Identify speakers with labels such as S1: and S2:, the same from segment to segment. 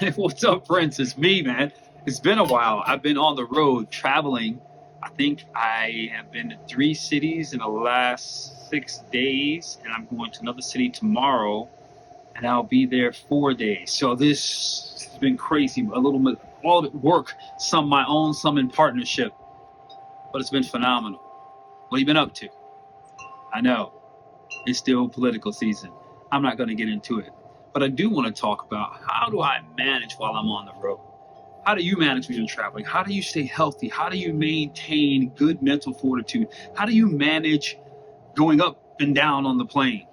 S1: What's up, Prince? It's me, man. It's been a while. I've been on the road traveling. I think I have been to 3 cities in the last 6 days, and I'm going to another city tomorrow, and I'll be there 4 days. So this has been crazy. A little bit, all of it work, some my own, some in partnership, but it's been phenomenal. What have you been up to? I know it's still political season. I'm not going to get into it, but I do want to talk about how do I manage while I'm on the road. How do you manage when you're traveling? How do you stay healthy? How do you maintain good mental fortitude? How do you manage going up and down on the plane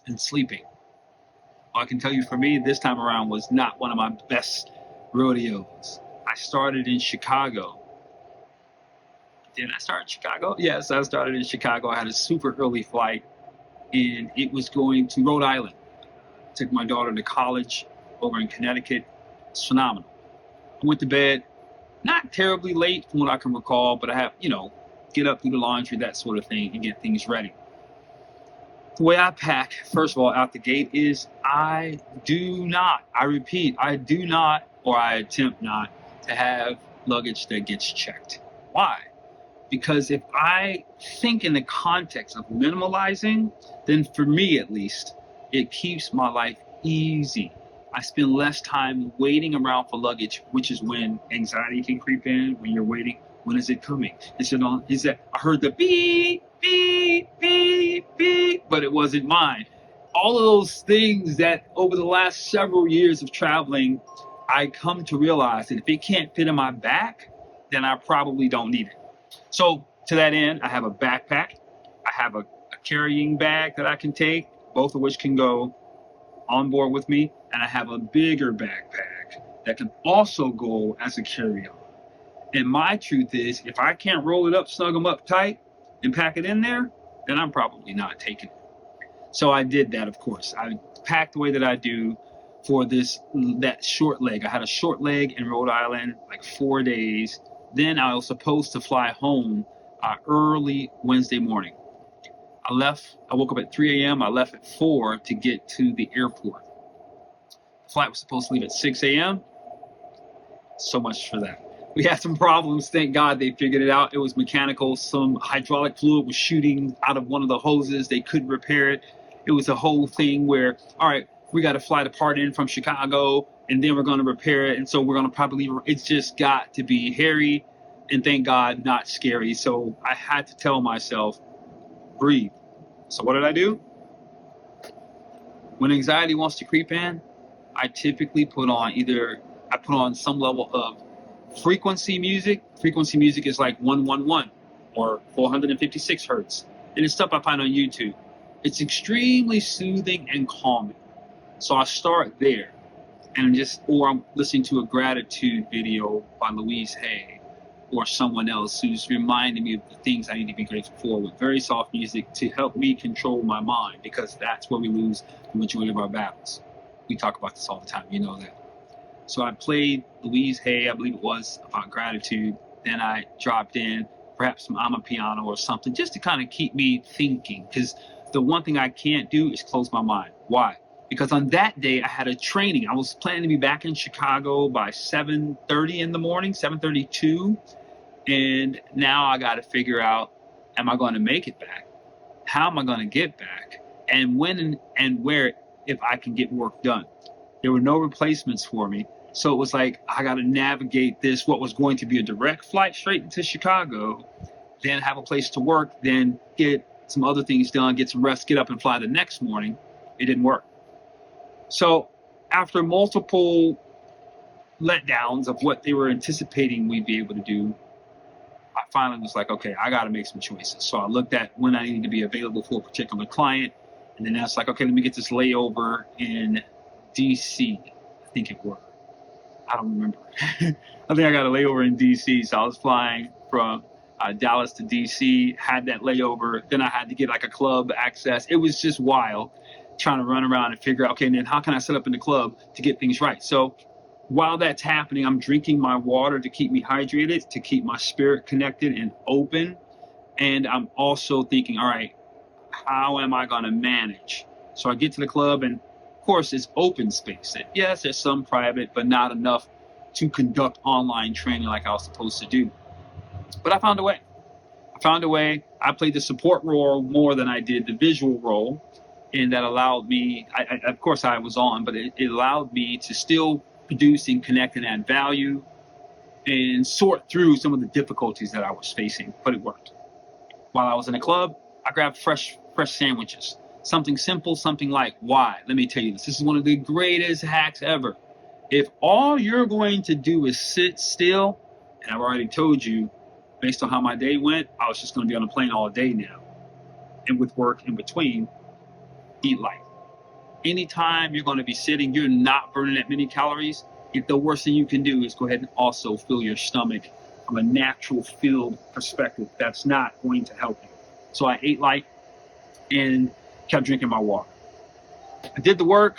S1: and sleeping? Well, I can tell you for me, this time around was not one of my best rodeos. I started in Chicago. Did I start in Chicago? Yes, I started in Chicago. I had a super early flight, and it was going to Rhode Island. Took my daughter to college over in Connecticut. It's phenomenal. I went to bed not terribly late from what I can recall, but I have, get up, do the laundry, that sort of thing, and get things ready. The way I pack, first of all, out the gate is I do not, or I attempt not to have luggage that gets checked. Why? Because if I think in the context of minimalizing, then for me at least, it keeps my life easy. I spend less time waiting around for luggage, which is when anxiety can creep in, when you're waiting. When is it coming? Is that I heard the beep, beep, beep, beep, but it wasn't mine. All of those things that over the last several years of traveling, I come to realize that if it can't fit in my back, then I probably don't need it. So to that end, I have a backpack. I have a carrying bag that I can take, both of which can go on board with me, and I have a bigger backpack that can also go as a carry-on. And my truth is, if I can't roll it up, snug them up tight, and pack it in there, then I'm probably not taking it. So I did that, of course. I packed the way that I do for that short leg. I had a short leg in Rhode Island, like 4 days. Then I was supposed to fly home early Wednesday morning. I woke up at 3 a.m. I left at 4 to get to the airport. The flight was supposed to leave at 6 a.m. So much for that. We had some problems. Thank God they figured it out. It was mechanical. Some hydraulic fluid was shooting out of one of the hoses. They couldn't repair it. It was a whole thing where, all right, we got to fly the part in from Chicago, and then we're going to repair it. And so we're going to probably leave. It's just got to be hairy, and thank God, not scary. So I had to tell myself, breathe. So what did I do? When anxiety wants to creep in, I typically put on some level of frequency music. Frequency music is like 111 or 456 hertz. And it's stuff I find on YouTube. It's extremely soothing and calming. So I start there, and or I'm listening to a gratitude video by Louise Hay or someone else who's reminding me of the things I need to be grateful for with very soft music to help me control my mind, because that's where we lose the majority of our battles. We talk about this all the time, you know that. So I played Louise Hay, I believe it was, about gratitude. Then I dropped in perhaps some amapiano or something just to kind of keep me thinking, because the one thing I can't do is close my mind. Why? Because on that day I had a training. I was planning to be back in Chicago by 7:30 in the morning, 7:32. And now I got to figure out, am I going to make it back? How am I going to get back? And when and where, if I can get work done. There were no replacements for me. So it was like, I got to navigate this, what was going to be a direct flight straight into Chicago, then have a place to work, then get some other things done, get some rest, get up and fly the next morning. It didn't work. So after multiple letdowns of what they were anticipating we'd be able to do, I finally was like, okay, I got to make some choices. So I looked at when I needed to be available for a particular client. And then I was like, okay, let me get this layover in DC. I think it worked. I don't remember. I think I got a layover in DC. So I was flying from Dallas to DC, had that layover. Then I had to get like a club access. It was just wild trying to run around and figure out, okay, and then how can I set up in the club to get things right? So while that's happening, I'm drinking my water to keep me hydrated, to keep my spirit connected and open. And I'm also thinking, all right, how am I going to manage? So I get to the club, and course, it's open space. Yes, there's some private, but not enough to conduct online training like I was supposed to do. But I found a way. I played the support role more than I did the visual role, and that allowed me, of course I was on, but it allowed me to still produce and connect and add value and sort through some of the difficulties that I was facing, but it worked. While I was in a club, I grabbed fresh sandwiches. Something simple, something like, why? Let me tell you this. This is one of the greatest hacks ever. If all you're going to do is sit still, and I've already told you, based on how my day went, I was just going to be on a plane all day now. And with work in between, eat light. Anytime you're going to be sitting, you're not burning that many calories. If the worst thing you can do is go ahead and also fill your stomach from a natural filled perspective, that's not going to help you. So I ate light and kept drinking my water. I did the work.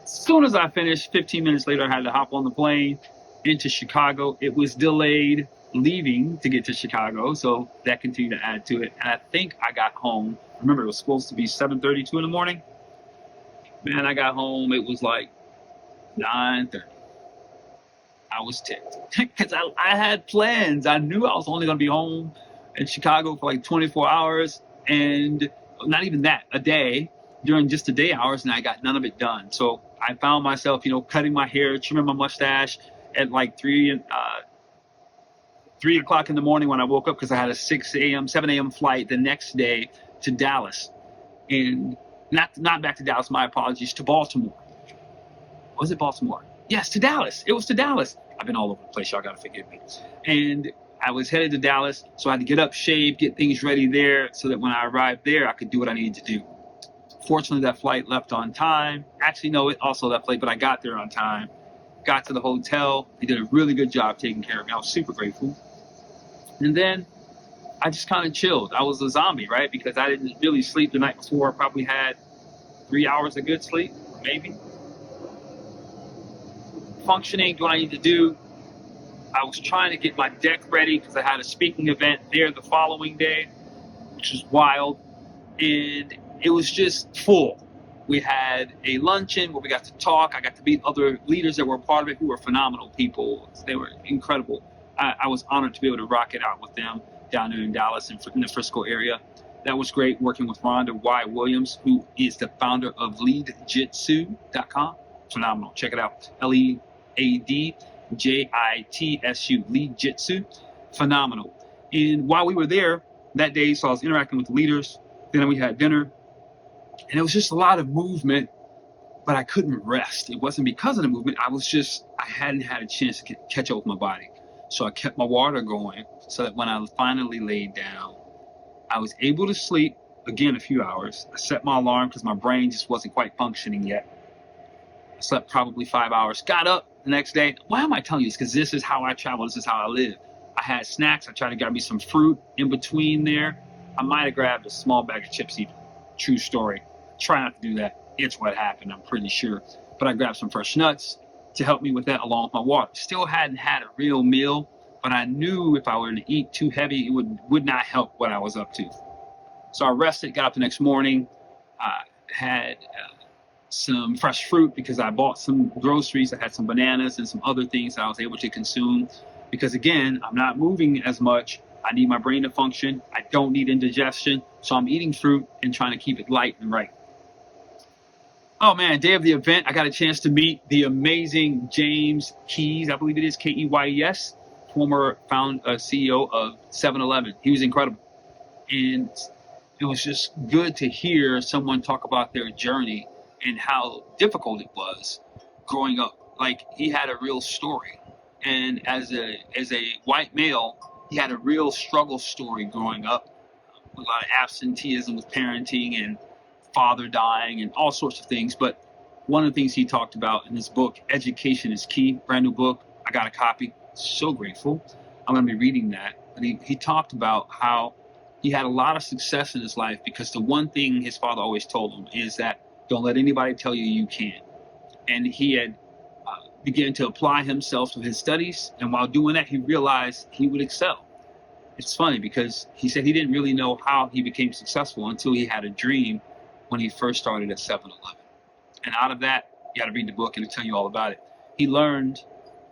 S1: As soon as I finished, 15 minutes later, I had to hop on the plane into Chicago. It was delayed leaving to get to Chicago, so that continued to add to it. And I think I got home. Remember, it was supposed to be 7:32 in the morning. Man, I got home. It was like 9:30. I was ticked because I had plans. I knew I was only going to be home in Chicago for like 24 hours, and not even that, a day, during just the day hours, and I got none of it done. So I found myself, cutting my hair, trimming my mustache at like 3 o'clock in the morning when I woke up, because I had a 7 a.m. flight the next day to Dallas. And not back to Dallas, my apologies, to Baltimore. Was it Baltimore? Yes, to Dallas. It was to Dallas. I've been all over the place. Y'all got to forgive me. And I was headed to Dallas, so I had to get up, shave, get things ready there so that when I arrived there, I could do what I needed to do. Fortunately, that flight left on time. Actually, no, it also left late, but I got there on time. Got to the hotel. They did a really good job taking care of me. I was super grateful. And then I just kind of chilled. I was a zombie, right? Because I didn't really sleep the night before. I probably had 3 hours of good sleep, maybe. Functioning, do what I need to do. I was trying to get my deck ready because I had a speaking event there the following day, which was wild. And it was just full. We had a luncheon where we got to talk. I got to meet other leaders that were a part of it who were phenomenal people. They were incredible. I was honored to be able to rock it out with them down there in Dallas and in the Frisco area. That was great, working with Rhonda Y. Williams, who is the founder of leadjitsu.com. Phenomenal. Check it out. LeadJitsu, Lead Jitsu. Phenomenal. And while we were there that day, so I was interacting with the leaders. Then we had dinner. And it was just a lot of movement, but I couldn't rest. It wasn't because of the movement. I hadn't had a chance to catch up with my body. So I kept my water going so that when I finally laid down, I was able to sleep, again, a few hours. I set my alarm because my brain just wasn't quite functioning yet. I slept probably 5 hours. Got up the next day. Why am I telling you this? Because this is how I travel. This is how I live. I had snacks. I tried to grab me some fruit in between there. I might have grabbed a small bag of chips even. True story. Try not to do that. It's what happened, I'm pretty sure. But I grabbed some fresh nuts to help me with that along with my water. Still hadn't had a real meal, but I knew if I were to eat too heavy, it would not help what I was up to. So I rested, got up the next morning, had some fresh fruit because I bought some groceries. I had some bananas and some other things that I was able to consume because, again, I'm not moving as much. I need my brain to function. I don't need indigestion. So I'm eating fruit and trying to keep it light and right. Oh, man, day of the event, I got a chance to meet the amazing James Keys, I believe it is, Keyes, former CEO of 7-Eleven. He was incredible. And it was just good to hear someone talk about their journey and how difficult it was growing up. Like, he had a real story. And as a white male, he had a real struggle story growing up, with a lot of absenteeism with parenting and father dying and all sorts of things. But one of the things he talked about in his book, Education is Key, brand new book. I got a copy. So grateful. I'm going to be reading that. And he talked about how he had a lot of success in his life because the one thing his father always told him is that don't let anybody tell you you can't. And he had began to apply himself to his studies. And while doing that, he realized he would excel. It's funny because he said he didn't really know how he became successful until he had a dream when he first started at 7-Eleven. And out of that, you got to read the book and it'll tell you all about it. He learned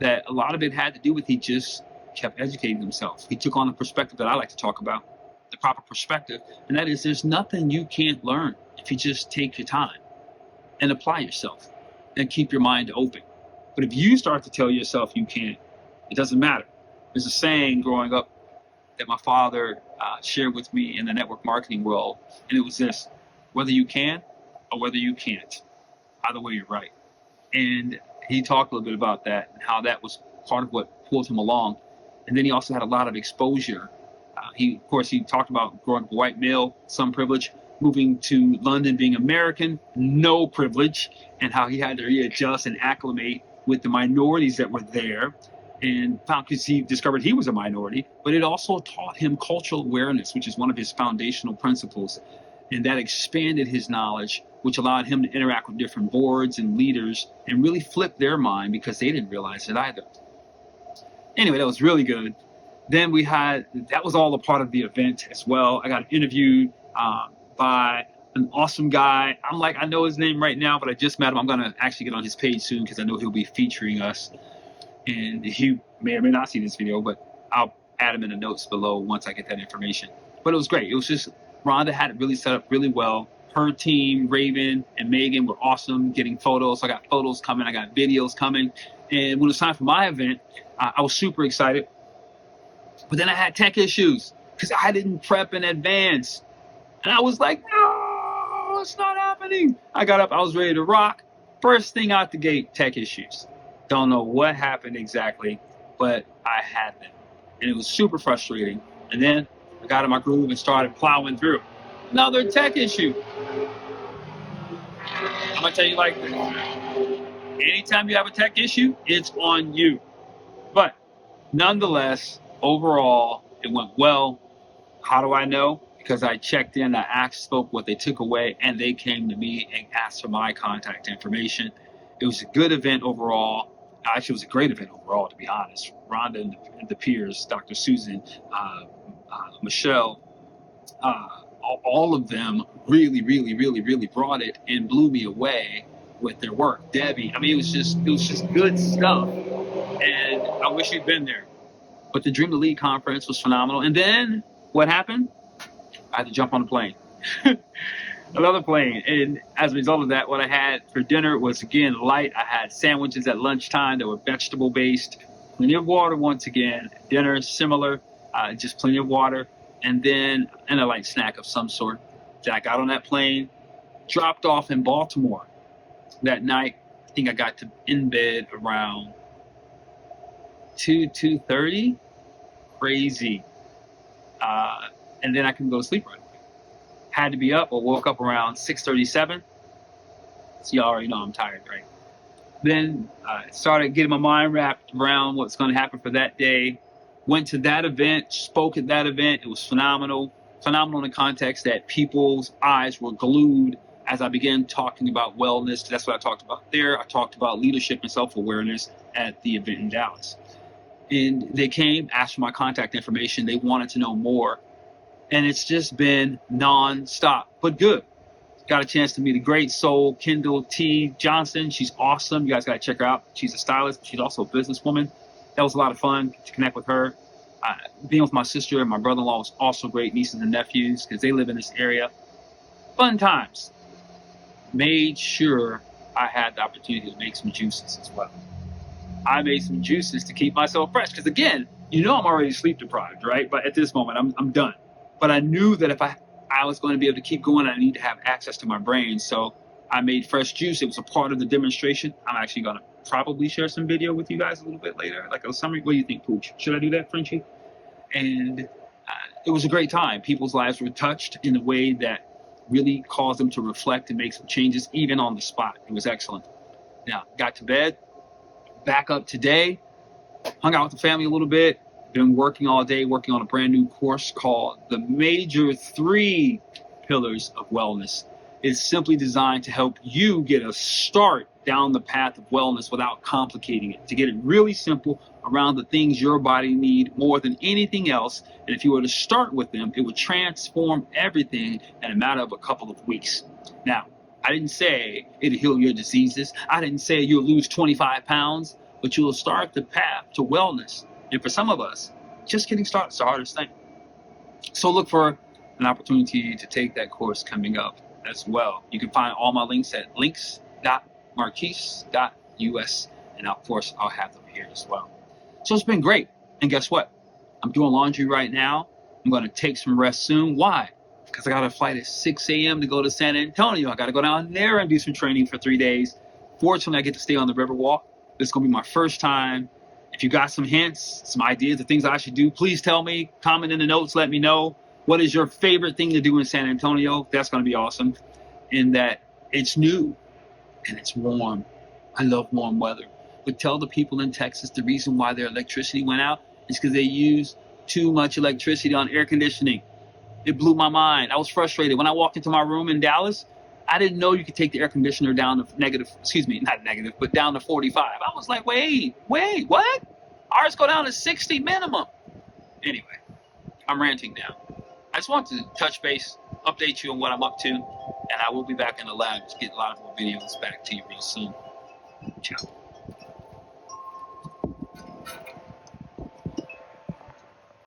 S1: that a lot of it had to do with he just kept educating himself. He took on the perspective that I like to talk about, the proper perspective, and that is there's nothing you can't learn if you just take your time and apply yourself and keep your mind open. But if you start to tell yourself you can't, it doesn't matter. There's a saying growing up that my father shared with me in the network marketing world, and it was this: whether you can or whether you can't, either way you're right. And he talked a little bit about that and how that was part of what pulled him along. And then he also had a lot of exposure. He talked about growing up a white male, some privilege, moving to London, being American, no privilege, and how he had to readjust and acclimate with the minorities that were there, and found, because he discovered he was a minority, but it also taught him cultural awareness, which is one of his foundational principles. And that expanded his knowledge, which allowed him to interact with different boards and leaders and really flip their mind because they didn't realize it either. Anyway, that was really good. Then that was all a part of the event as well. I got interviewed by an awesome guy. I know his name right now, but I just met him. I'm going to actually get on his page soon because I know he'll be featuring us. And he may or may not see this video, but I'll add him in the notes below once I get that information. But it was great. It was just, Rhonda had it really set up really well. Her team, Raven and Megan, were awesome getting photos. I got photos coming. I got videos coming. And when it was time for my event, I was super excited. But then I had tech issues because I didn't prep in advance. And I was like, no, it's not happening. I got up. I was ready to rock. First thing out the gate, tech issues. Don't know what happened exactly, but I had them. And it was super frustrating. And then I got in my groove and started plowing through. Another tech issue. I'm going to tell you like this. Anytime you have a tech issue, it's on you. But nonetheless, overall, it went well. How do I know? Because I checked in, I asked, spoke what they took away, and they came to me and asked for my contact information. It was a good event overall. Actually, it was a great event overall, to be honest. Rhonda and the peers, Dr. Susan, Michelle, all of them really, really, really, really brought it and blew me away with their work. Debbie, I mean, it was just good stuff. And I wish you'd been there. But the Dream to Lead conference was phenomenal. And then what happened? I had to jump on a plane. Another plane. And as a result of that, what I had for dinner was, again, light. I had sandwiches at lunchtime that were vegetable based. Plenty of water once again. Dinner, similar, just plenty of water. And then a light snack of some sort. Then I got on that plane, dropped off in Baltimore that night. I think I got in bed around 2:30. Crazy. And then I couldn't go to sleep right away. Had to be up, or woke up around 6:37. So you already know I'm tired, right? Then started getting my mind wrapped around what's going to happen for that day. Went to that event, spoke at that event. It was phenomenal. Phenomenal in the context that people's eyes were glued as I began talking about wellness. That's what I talked about there. I talked about leadership and self-awareness at the event in Dallas. And they came, asked for my contact information. They wanted to know more. And it's just been non-stop, but good. Got a chance to meet a great soul, Kendall T. Johnson. She's awesome. You guys got to check her out. She's a stylist. She's also a businesswoman. That was a lot of fun to connect with her. Being with my sister and my brother-in-law was also great, nieces and nephews, because they live in this area. Fun times. Made sure I had the opportunity to make some juices as well. I made some juices to keep myself fresh. Because again, I'm already sleep deprived, right? But at this moment, I'm done. But I knew that if I was going to be able to keep going, I need to have access to my brain. So I made fresh juice. It was a part of the demonstration. I'm actually going to probably share some video with you guys a little bit later, like a summary. What do you think, Pooch? Should I do that, Frenchie? And it was a great time. People's lives were touched in a way that really caused them to reflect and make some changes, even on the spot. It was excellent. Now, got to bed, back up today, hung out with the family a little bit, been working all day, working on a brand new course called The Major 3 Pillars of Wellness. It's simply designed to help you get a start down the path of wellness without complicating it, to get it really simple around the things your body needs more than anything else. And if you were to start with them, it would transform everything in a matter of a couple of weeks. Now, I didn't say it'll heal your diseases. I didn't say you'll lose 25 pounds, but you'll start the path to wellness. And for some of us, just getting started is the hardest thing. So look for an opportunity to take that course coming up as well. You can find all my links at links.marquise.us. And of course, I'll have them here as well. So it's been great. And guess what? I'm doing laundry right now. I'm going to take some rest soon. Why? Because I got a flight at 6 a.m. to go to San Antonio. I got to go down there and do some training for 3 days. Fortunately, I get to stay on the Riverwalk. This is going to be my first time. If you got some hints, some ideas of things I should do, please tell me. Comment in the notes. Let me know. What is your favorite thing to do in San Antonio? That's going to be awesome. In that it's new and it's warm. I love warm weather. But tell the people in Texas the reason why their electricity went out is because they used too much electricity on air conditioning. It blew my mind. I was frustrated. When I walked into my room in Dallas, I didn't know you could take the air conditioner down to not negative, but down to 45. I was like, wait, what? Ours go down to 60 minimum. Anyway, I'm ranting now. I just want to touch base, update you on what I'm up to, and I will be back in the lab to get a lot more videos back to you real soon. Ciao.